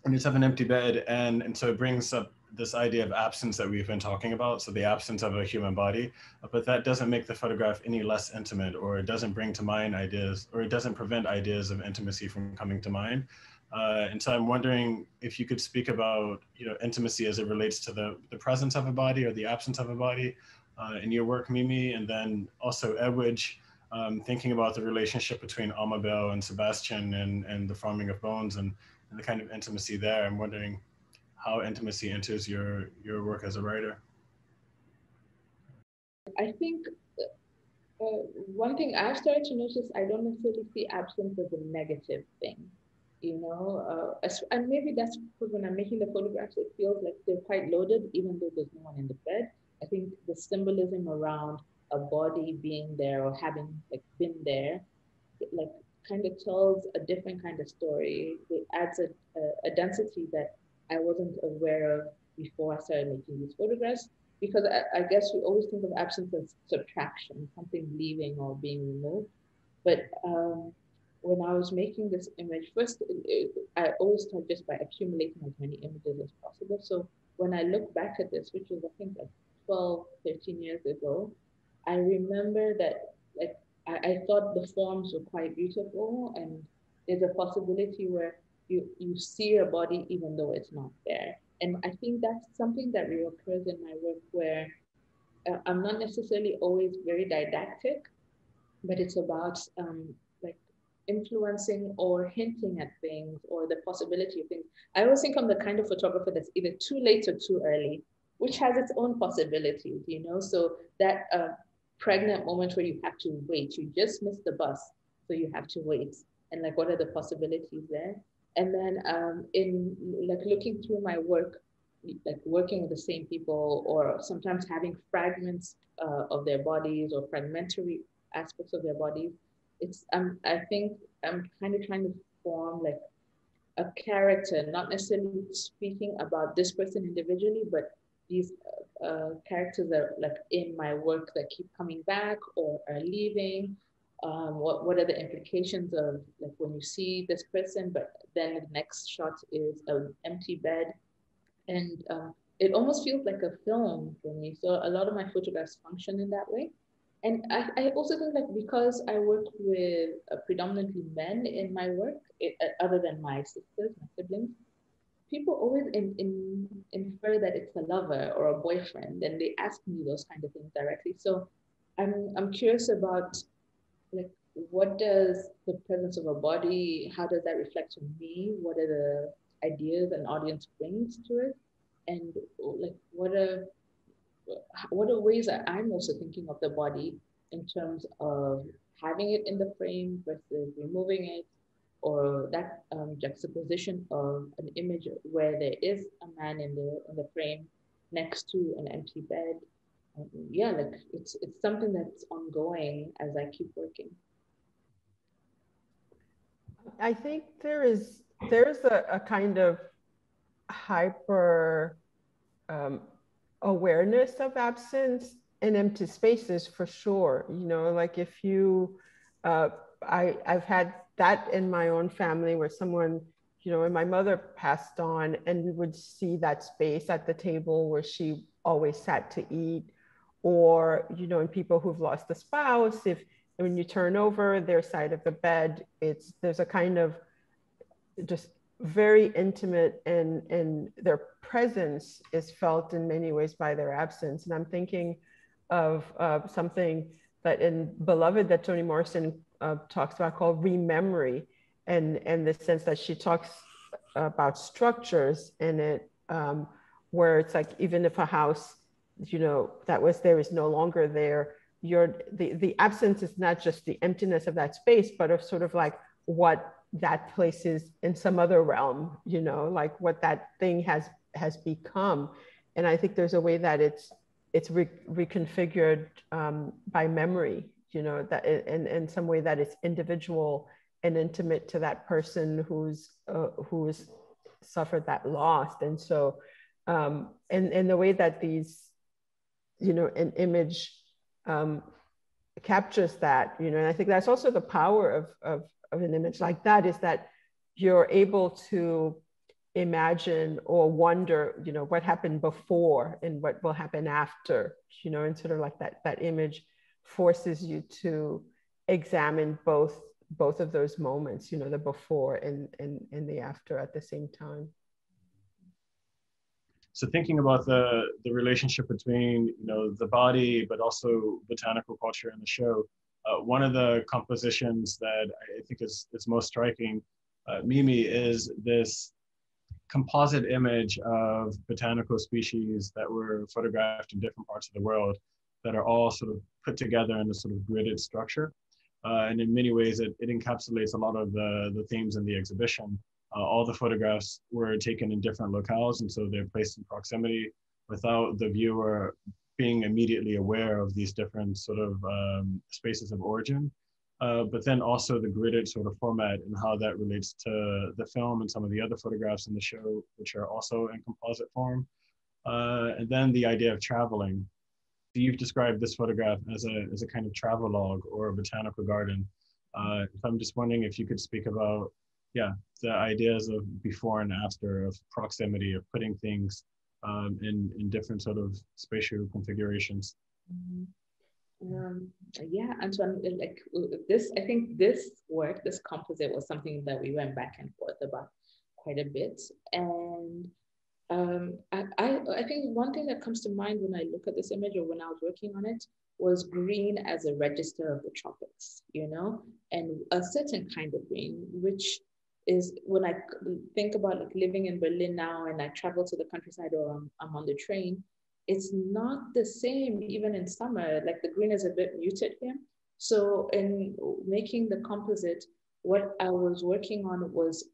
S2: it's of an empty bed, and so it brings up this idea of absence that we've been talking about, so the absence of a human body, but that doesn't make the photograph any less intimate, or it doesn't bring to mind ideas, or it doesn't prevent ideas of intimacy from coming to mind. And so I'm wondering if you could speak about, you know, intimacy as it relates to the presence of a body or the absence of a body in your work, Mimi, and then also Edwidge, thinking about the relationship between Amabel and Sebastian and the Farming of Bones and the kind of intimacy there. I'm wondering how intimacy enters your work as a writer.
S3: I think one thing I've started to notice, I don't necessarily see absence as a negative thing, you know, and maybe that's because when I'm making the photographs, it feels like they're quite loaded, even though there's no one in the bed. I think the symbolism around a body being there, or having like been there, like kind of tells a different kind of story. It adds a density that I wasn't aware of before I started making these photographs. Because I guess we always think of absence as subtraction, something leaving or being removed. But when I was making this image, first, I always start just by accumulating as many images as possible. So when I look back at this, which was I think like 12, 13 years ago, I remember that like I thought the forms were quite beautiful, and there's a possibility where you see your body even though it's not there. And I think that's something that reoccurs in my work, where I'm not necessarily always very didactic, but it's about like influencing or hinting at things or the possibility of things. I always think I'm the kind of photographer that's either too late or too early, which has its own possibilities, you know? So that pregnant moment where you have to wait, you just missed the bus, so you have to wait. And like, what are the possibilities there? And then in like looking through my work, like working with the same people, or sometimes having fragments of their bodies or fragmentary aspects of their bodies, it's I think I'm kind of trying to form like a character, not necessarily speaking about this person individually, but these characters that are like in my work that keep coming back or are leaving. What are the implications of like when you see this person, but then the next shot is an empty bed, and it almost feels like a film for me. So a lot of my photographs function in that way. And I also think like because I work with predominantly men in my work, other than my sisters, my siblings, people always infer that it's a lover or a boyfriend, and they ask me those kind of things directly. So I'm curious about like, what does the presence of a body, how does that reflect on me? What are the ideas an audience brings to it? And like, what are ways that I'm also thinking of the body in terms of having it in the frame versus removing it, or that juxtaposition of an image where there is a man in the frame next to an empty bed. Yeah, like it's something that's ongoing as I keep working.
S4: I think there's a kind of hyper awareness of absence in empty spaces for sure. You know, like if you, I've had that in my own family where someone, you know, when my mother passed on, and we would see that space at the table where she always sat to eat, or, you know, in people who've lost a spouse, if when you turn over their side of the bed, there's a kind of just very intimate, and their presence is felt in many ways by their absence. And I'm thinking of something that in Beloved that Toni Morrison talks about called rememory, and the sense that she talks about structures in it, where it's like, even if a house, you know, that was there is no longer there, the absence is not just the emptiness of that space, but of sort of like what that place is in some other realm, you know, like what that thing has become. And I think there's a way that it's reconfigured by memory, you know, that in some way that it's individual and intimate to that person who's suffered that loss. And so and the way that these, you know, an image captures that, you know, and I think that's also the power of an image like that, is that you're able to imagine or wonder, you know, what happened before and what will happen after, you know, and sort of like that image forces you to examine both of those moments, you know, the before and the after at the same time.
S2: So thinking about the relationship between, you know, the body, but also botanical culture in the show, one of the compositions that I think is most striking, Mimi, is this composite image of botanical species that were photographed in different parts of the world that are all sort of put together in a sort of gridded structure. And in many ways, it encapsulates a lot of the themes in the exhibition. All the photographs were taken in different locales, and so they're placed in proximity without the viewer being immediately aware of these different sort of spaces of origin. But then also the gridded sort of format and how that relates to the film and some of the other photographs in the show, which are also in composite form. And then the idea of traveling. So you've described this photograph as a kind of travelogue or a botanical garden. I'm just wondering if you could speak about, yeah, the ideas of before and after, of proximity, of putting things in different sort of spatial configurations.
S3: Yeah, Antoine, like this, I think this work, this composite, was something that we went back and forth about quite a bit. And I think one thing that comes to mind when I look at this image or when I was working on it was green as a register of the tropics, you know, and a certain kind of green, which is when I think about like living in Berlin now and I travel to the countryside or I'm on the train, it's not the same even in summer. Like the green is a bit muted here. So in making the composite, what I was working on was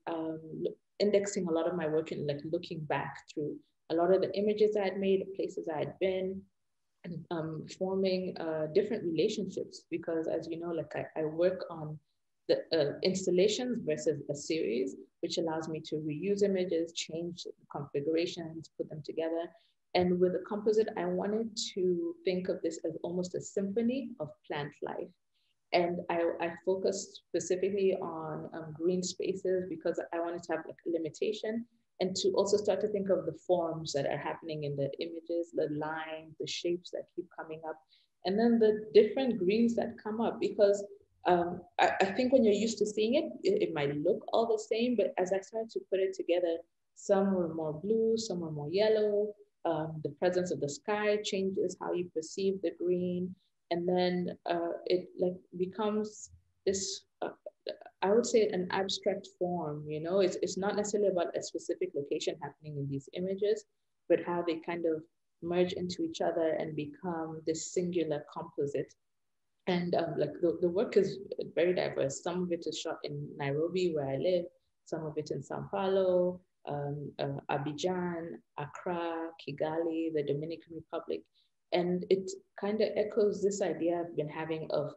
S3: indexing a lot of my work and like looking back through a lot of the images I had made, places I had been, and forming different relationships, because as you know, like I work on the installations versus a series, which allows me to reuse images, change configurations, put them together. And with a composite, I wanted to think of this as almost a symphony of plant life. And I focused specifically on green spaces because I wanted to have like a limitation, and to also start to think of the forms that are happening in the images, the lines, the shapes that keep coming up, and then the different greens that come up. Because I think when you're used to seeing it, it might look all the same, but as I started to put it together, some were more blue, some were more yellow. The presence of the sky changes how you perceive the green. And then it like becomes this, I would say, an abstract form, you know. It's not necessarily about a specific location happening in these images, but how they kind of merge into each other and become this singular composite. And like the work is very diverse. Some of it is shot in Nairobi, where I live, some of it in Sao Paulo, Abidjan, Accra, Kigali, the Dominican Republic. And it kind of echoes this idea I've been having of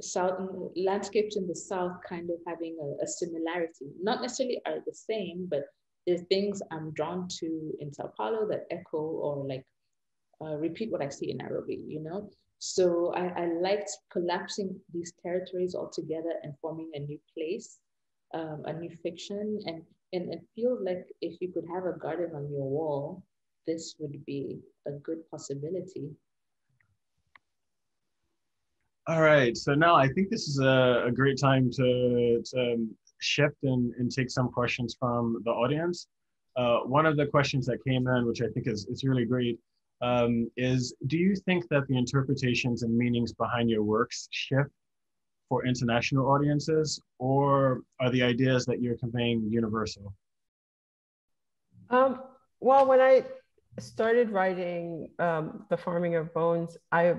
S3: south landscapes in the south kind of having a similarity. Not necessarily are the same, but there's things I'm drawn to in Sao Paulo that echo or like repeat what I see in Nairobi, you know? So I liked collapsing these territories all together and forming a new place, a new fiction. And it feels like if you could have a garden on your wall, this would be a good possibility.
S2: All right, so now I think this is a great time to shift and take some questions from the audience. One of the questions that came in, which I think is really great, is do you think that the interpretations and meanings behind your works shift for international audiences, or are the ideas that you're conveying universal?
S4: Well, when I started writing The Farming of Bones, I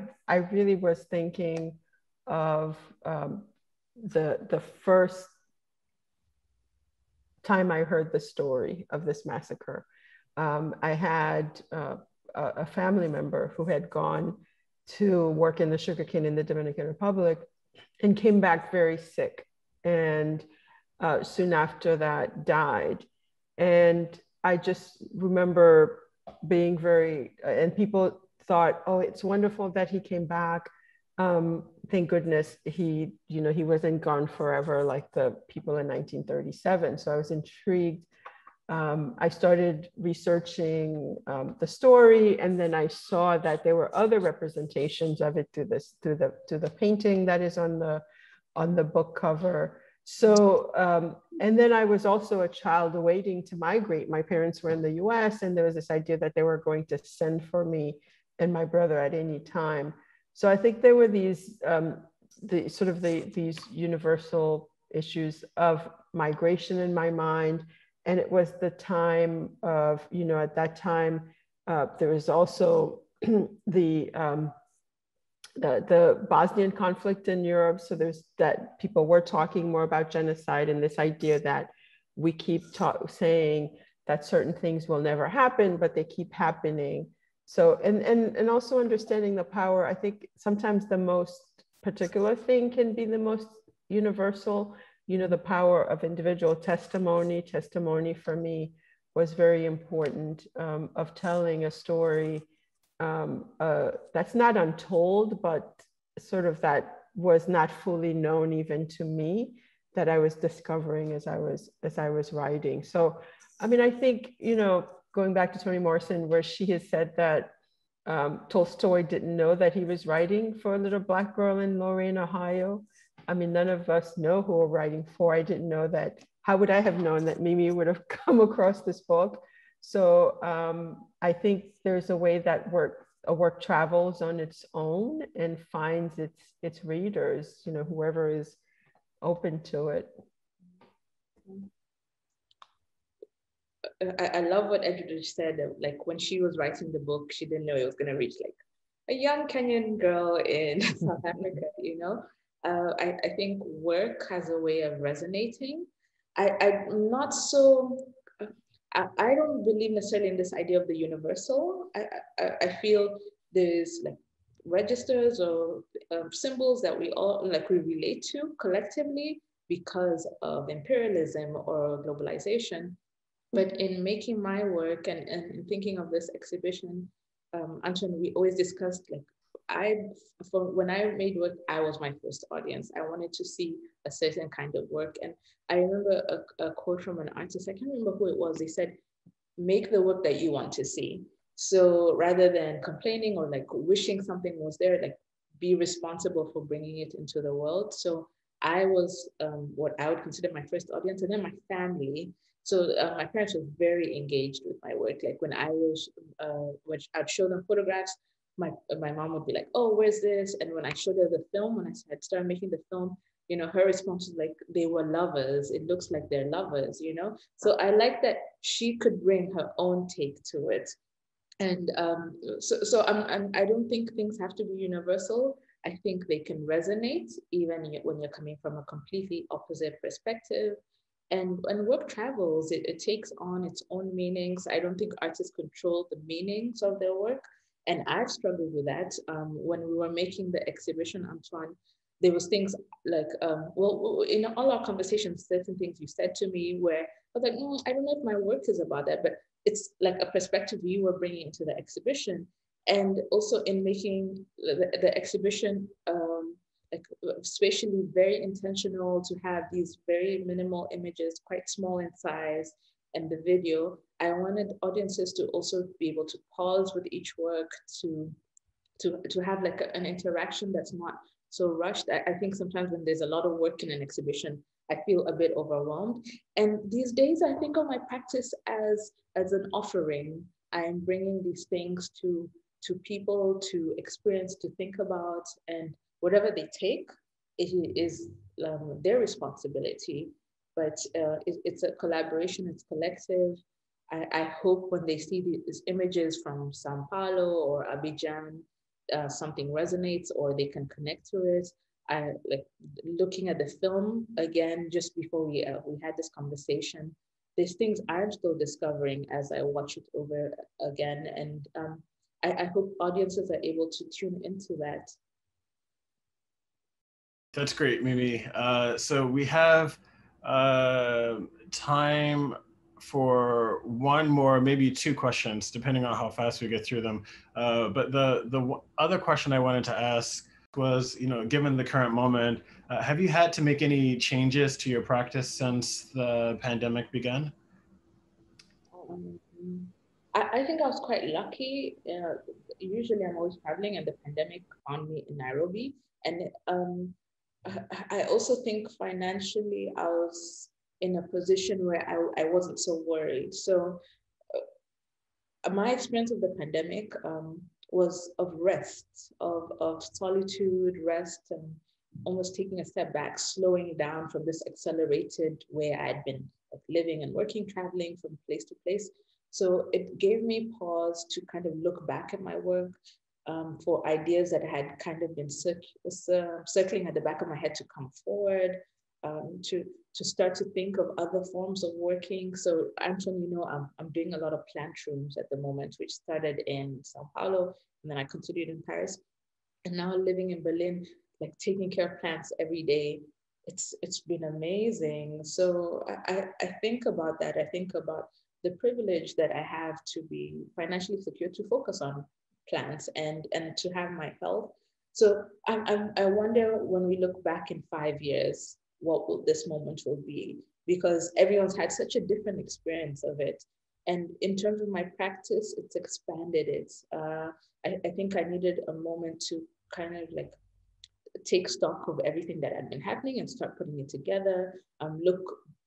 S4: really was thinking of the first time I heard the story of this massacre. I had a family member who had gone to work in the sugarcane in the Dominican Republic and came back very sick, and soon after that died. And I just remember being very, and people thought, oh, it's wonderful that he came back. Thank goodness he wasn't gone forever like the people in 1937. So I was intrigued. I started researching the story, and then I saw that there were other representations of it through the painting that is on the book cover. So, and then I was also a child waiting to migrate. My parents were in the US, and there was this idea that they were going to send for me and my brother at any time. So I think there were these, these universal issues of migration in my mind. And it was the time of, at that time, there was also the Bosnian conflict in Europe. So there's that people were talking more about genocide, and this idea that we keep saying that certain things will never happen, but they keep happening. So, and also understanding the power. I think sometimes the most particular thing can be the most universal. The power of individual testimony. Testimony for me was very important, of telling a story that's not untold, but sort of that was not fully known even to me, that I was discovering as I was writing. So, I mean, I think, going back to Toni Morrison, where she has said that Tolstoy didn't know that he was writing for a little Black girl in Lorain, Ohio. I mean, none of us know who we're writing for. I didn't know that. How would I have known that Mimi would have come across this book? So I think there's a way that work a work travels on its own and finds its readers, you know, whoever is open to it.
S3: I love what Edwidge said. Like when she was writing the book, she didn't know it was going to reach like a young Kenyan girl in South Africa, you know. I think work has a way of resonating. I'm not so, I don't believe necessarily in this idea of the universal. I feel there's like registers or symbols that we all like we relate to collectively because of imperialism or globalization. But in making my work and thinking of this exhibition, Anton, we always discussed like when I made work, I was my first audience. I wanted to see a certain kind of work. And I remember a quote from an artist, I can't remember who it was. They said, make the work that you want to see. So rather than complaining or like wishing something was there, like be responsible for bringing it into the world. So I was what I would consider my first audience, and then my family. So my parents were very engaged with my work. Like when when I'd show them photographs, my mom would be like, "Oh, where's this?" And when I showed her the film, when I had started making the film, you know, her response was like, "They were lovers. It looks like they're lovers," you know. So I like that she could bring her own take to it, and so I don't think things have to be universal. I think they can resonate even when you're coming from a completely opposite perspective. And when work travels, it takes on its own meanings. I don't think artists control the meanings of their work. And I've struggled with that. When we were making the exhibition, Antoine, there was things like, well, in all our conversations, certain things you said to me where I was like, no, I don't know if my work is about that, but it's like a perspective you were bringing into the exhibition. And also in making the exhibition, like spatially very intentional to have these very minimal images, quite small in size, and the video. I wanted audiences to also be able to pause with each work to have like an interaction that's not so rushed. I think sometimes when there's a lot of work in an exhibition, I feel a bit overwhelmed. And these days, I think of my practice as an offering. I'm bringing these things to people to experience, to think about, and whatever they take, it is their responsibility. But it's a collaboration, it's collective. I hope when they see these images from Sao Paulo or Abidjan, something resonates or they can connect to it. I like looking at the film again just before we had this conversation. There's things I'm still discovering as I watch it over again, and I hope audiences are able to tune into that.
S2: That's great, Mimi. So we have time for one more, maybe two questions, depending on how fast we get through them. But the other question I wanted to ask was, you know, given the current moment, have you had to make any changes to your practice since the pandemic began?
S3: I think I was quite lucky. Usually I'm always traveling, and the pandemic found me in Nairobi. And I also think financially I was in a position where I wasn't so worried. So my experience of the pandemic was of rest, of solitude, rest, and almost taking a step back, slowing down from this accelerated way I had been living and working, traveling from place to place. So it gave me pause to kind of look back at my work for ideas that had kind of been circling at the back of my head to come forward, to start to think of other forms of working. So Anton, you know, I'm doing a lot of plant rooms at the moment, which started in Sao Paulo, and then I continued in Paris. And now living in Berlin, like taking care of plants every day, it's been amazing. So I think about that. I think about the privilege that I have to be financially secure to focus on plants and to have my health. So I wonder when we look back in 5 years, what will this moment will be? Because everyone's had such a different experience of it. And in terms of my practice, it's expanded it. I think I needed a moment to kind of like take stock of everything that had been happening and start putting it together, look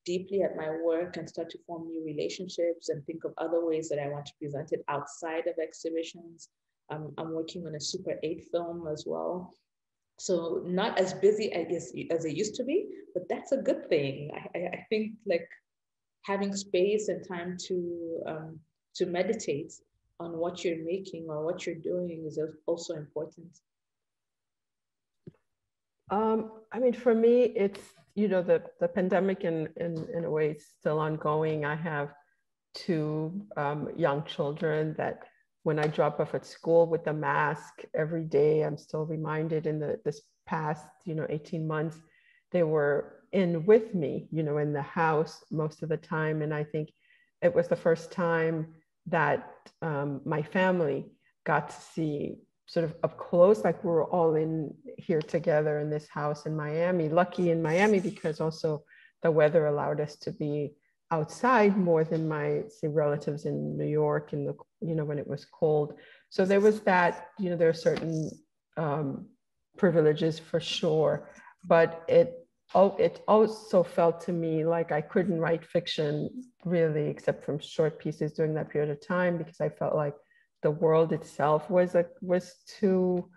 S3: deeply at my work and start to form new relationships and think of other ways that I want to present it outside of exhibitions. I'm working on a Super 8 film as well. So not as busy as it used to be, but that's a good thing. I think like having space and time to meditate on what you're making or what you're doing is also important.
S4: I mean, for me, it's, you know, the pandemic in a way is still ongoing. I have two young children that when I drop off at school with the mask every day, I'm still reminded in this past, you know, 18 months, they were in with me, you know, in the house most of the time. And I think it was the first time that my family got to see sort of up close, like we were all in here together in this house in Miami, lucky in Miami, because also the weather allowed us to be outside more than my, say, relatives in New York in the, you know, when it was cold. So there was that, you know, there are certain privileges for sure, but it also felt to me like I couldn't write fiction really, except from short pieces during that period of time, because I felt like the world itself was too,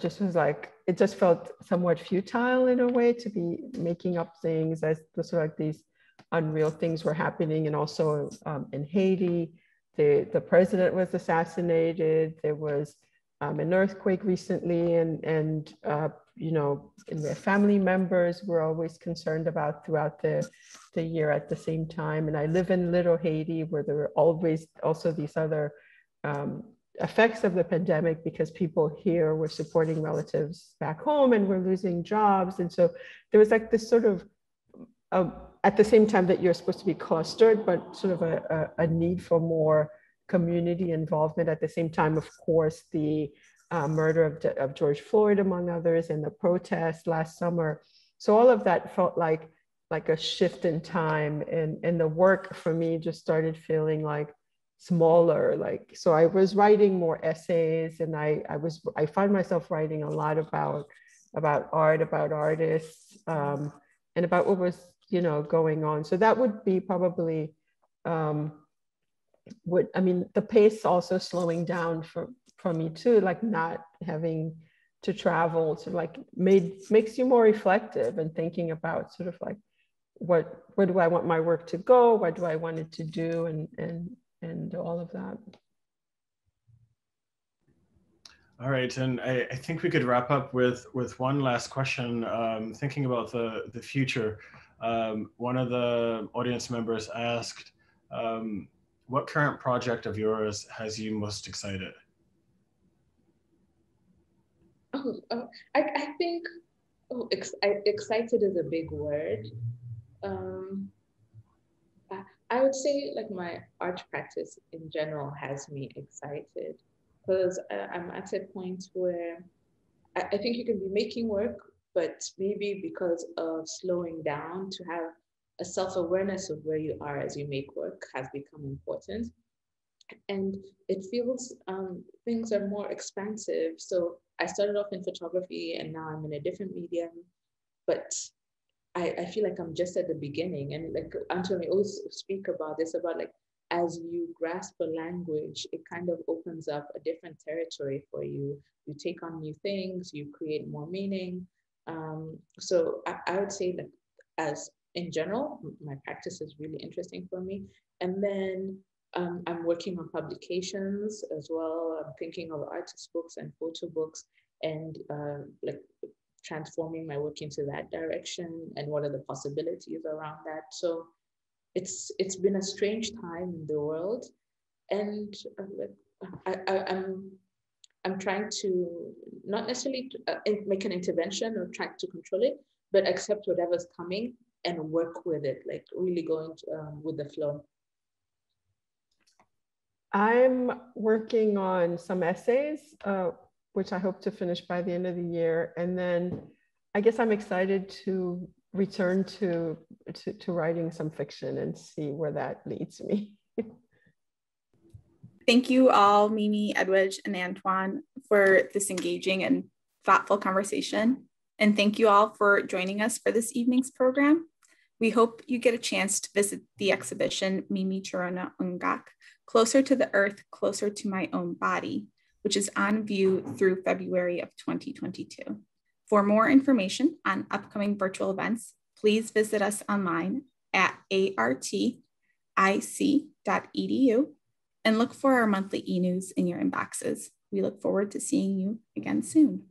S4: just was like, it just felt somewhat futile in a way to be making up things as sort of like these unreal things were happening. And also in Haiti, the president was assassinated. There was an earthquake recently, and you know, and their family members were always concerned about throughout the year at the same time. And I live in Little Haiti, where there were always also these other effects of the pandemic, because people here were supporting relatives back home and were losing jobs. And so there was like this sort of, at the same time that you're supposed to be clustered, but sort of a need for more community involvement. At the same time, of course, the murder of George Floyd, among others, and the protests last summer. So all of that felt like a shift in time, and the work for me just started feeling like smaller. Like, so I was writing more essays, and I found myself writing a lot about art, about artists, and about what was, you know, going on. So that would be probably what, I mean, the pace also slowing down for me too, like not having to travel to, like, makes you more reflective and thinking about sort of like where do I want my work to go, what do I want it to do, and all of that.
S2: All right, and I think we could wrap up with one last question. Thinking about the future, one of the audience members asked, what current project of yours has you most excited?
S3: I think excited is a big word. I would say like my art practice in general has me excited, because I'm at a point where I think you can be making work, but maybe because of slowing down, to have a self-awareness of where you are as you make work has become important. And it feels things are more expansive. So I started off in photography, and now I'm in a different medium, but I feel like I'm just at the beginning. And like Anthony always speak about this, about like, as you grasp a language, it kind of opens up a different territory for you. You take on new things, you create more meaning. So I would say that, as in general, my practice is really interesting for me. And then I'm working on publications as well. I'm thinking of artist books and photo books, and like transforming my work into that direction, and what are the possibilities around that. So it's been a strange time in the world, and I'm trying to not necessarily make an intervention or try to control it, but accept whatever's coming and work with it, like really going with the flow.
S4: I'm working on some essays, which I hope to finish by the end of the year. And then I guess I'm excited to return to writing some fiction and see where that leads me.
S1: Thank you all, Mimi, Edwidge, and Antoine, for this engaging and thoughtful conversation. And thank you all for joining us for this evening's program. We hope you get a chance to visit the exhibition Mimi Cherona Ungak, Closer to the Earth, Closer to My Own Body, which is on view through February of 2022. For more information on upcoming virtual events, please visit us online at artic.edu and look for our monthly e-news in your inboxes. We look forward to seeing you again soon.